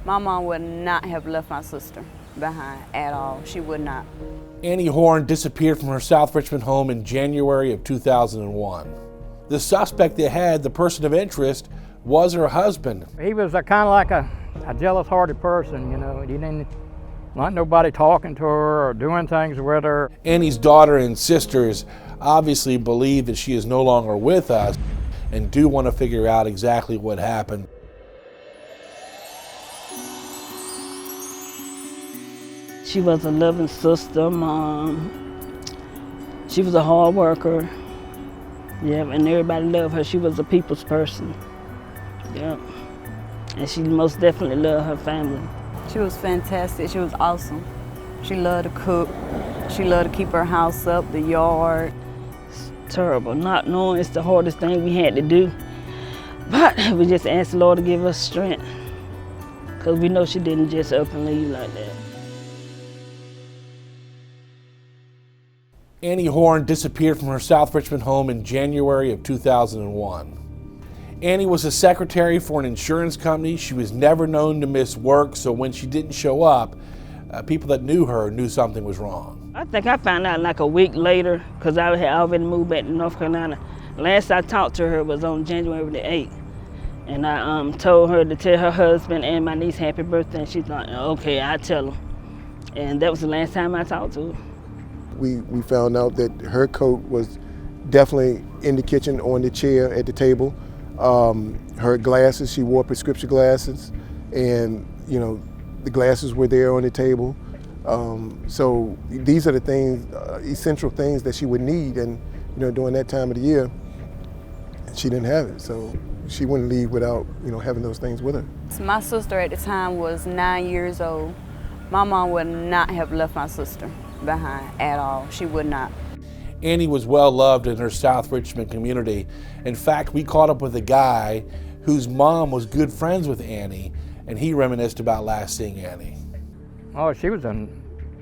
My mom would not have left my sister behind at all. She would not. Annie Horne disappeared from her South Richmond home in January of 2001. The suspect they had, the person of interest, was her husband. He was kind of like a jealous-hearted person, you know. He didn't want nobody talking to her or doing things with her. Annie's daughter and sisters obviously believe that she is no longer with us and do want to figure out exactly what happened. She was a loving sister, mom. She was a hard worker. Yeah, and everybody loved her. She was a people's person. Yeah. And she most definitely loved her family. She was fantastic. She was awesome. She loved to cook. She loved to keep her house up, the yard. It's terrible. Not knowing it's the hardest thing we had to do. But we just asked the Lord to give us strength. Because we know she didn't just up and leave like that. Annie Horne disappeared from her South Richmond home in January of 2001. Annie was a secretary for an insurance company. She was never known to miss work, so when she didn't show up, people that knew her knew something was wrong. I think I found out like a week later, because I had already moved back to North Carolina. Last I talked to her was on January the 8th. And I told her to tell her husband and my niece happy birthday, and she's like, okay, I'll tell them. And that was the last time I talked to her. We found out that her coat was definitely in the kitchen on the chair at the table. Her glasses, she wore prescription glasses, and you know, the glasses were there on the table. So these are the things, essential things that she would need, and you know, during that time of the year, she didn't have it. So she wouldn't leave without, you know, having those things with her. My sister at the time was 9 years old. My mom would not have left my sister behind at all. She would not. Annie was well loved in her South Richmond community. In fact, we caught up with a guy whose mom was good friends with Annie, and he reminisced about last seeing Annie. Oh, she was a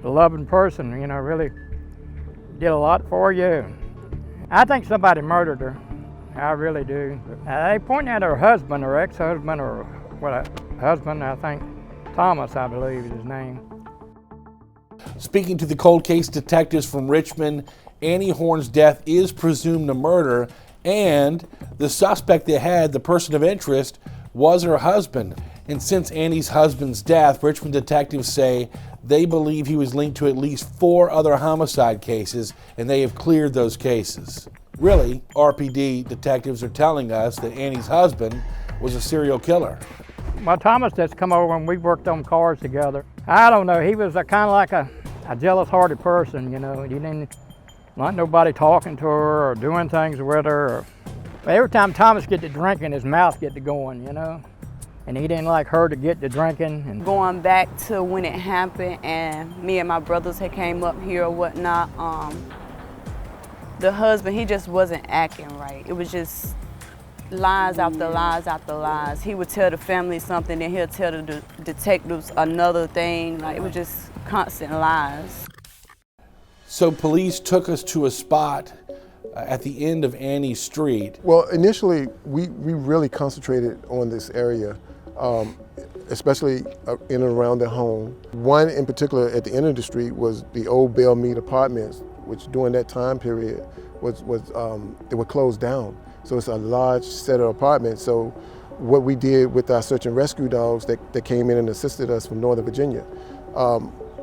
loving person, you know, really did a lot for you. I think somebody murdered her. I really do. They point at her husband, her ex-husband, or what, husband, I think. Thomas, I believe is his name. Speaking to the cold case detectives from Richmond, Annie Horne's death is presumed a murder, and the suspect they had, the person of interest, was her husband. And since Annie's husband's death, Richmond detectives say they believe he was linked to at least 4 other homicide cases, and they have cleared those cases. Really, RPD detectives are telling us that Annie's husband was a serial killer. Well, Thomas just come over and we worked on cars together. I don't know, he was kind of like a jealous-hearted person, you know. He didn't want nobody talking to her or doing things with her. Every time Thomas get to drinking, his mouth get to going, you know. And he didn't like her to get to drinking. And going back to when it happened and me and my brothers had came up here or whatnot, the husband, he just wasn't acting right. It was just lies after lies after lies. He would tell the family something, then he'll tell the detectives another thing. Like, it was just constant lies. So police took us to a spot at the end of Annie's street. Well, initially, we really concentrated on this area, especially in and around the home. One in particular at the end of the street was the old Bellmead Apartments, which during that time period they were closed down. So it's a large set of apartments. So what we did with our search and rescue dogs that came in and assisted us from Northern Virginia,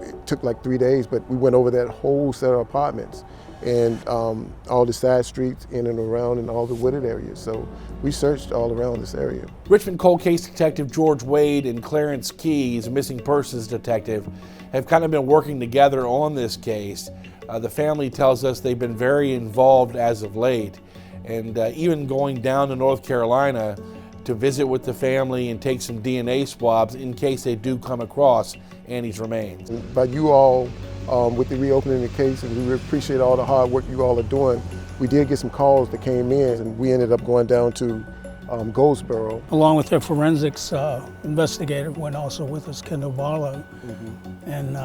it took like 3 days, but we went over that whole set of apartments and all the side streets in and around and all the wooded areas. So we searched all around this area. Richmond cold case detective George Wade and Clarence Keys, a missing persons detective, have kind of been working together on this case. The family tells us they've been very involved as of late, and even going down to North Carolina to visit with the family and take some DNA swabs in case they do come across Annie's remains. By you all, with the reopening of the case, and we appreciate all the hard work you all are doing, we did get some calls that came in, and we ended up going down to Goldsboro. Along with their forensics investigator went also with us, Kendall Barlow. And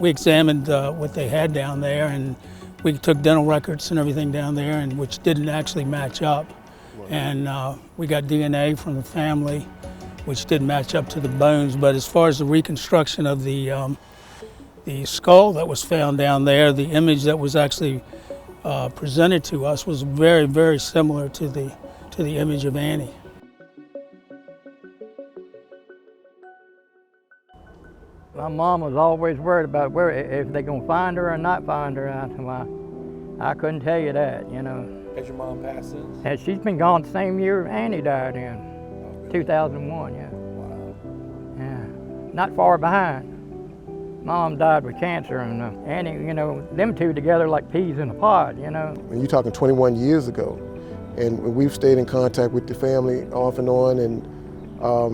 we examined what they had down there, and we took dental records and everything down there, and which didn't actually match up. And we got DNA from the family, which didn't match up to the bones. But as far as the reconstruction of the skull that was found down there, the image that was actually presented to us was very, very similar to the image of Annie. My mom was always worried about if they're gonna find her or not find her. I couldn't tell you that, you know. Has your mom passed since? And she's been gone the same year Annie died in, 2001, yeah. Wow. Yeah, not far behind. Mom died with cancer, and Annie, you know, them two together like peas in a pod, you know. And you're talking 21 years ago, and we've stayed in contact with the family off and on, and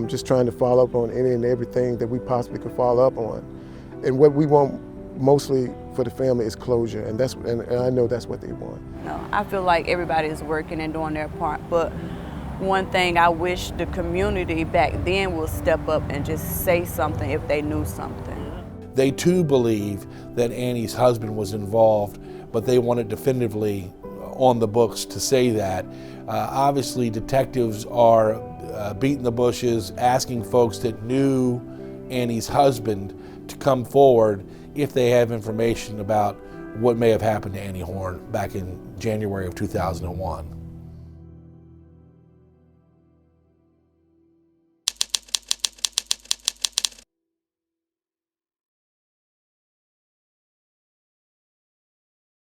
just trying to follow up on any and everything that we possibly could follow up on. And what we want mostly for the family is closure, and I know that's what they want. No, I feel like everybody is working and doing their part, but one thing I wish the community back then would step up and just say something if they knew something. They too believe that Annie's husband was involved, but they wanted definitively on the books to say that. Obviously, detectives are beating the bushes, asking folks that knew Annie's husband to come forward if they have information about what may have happened to Annie Horne back in January of 2001.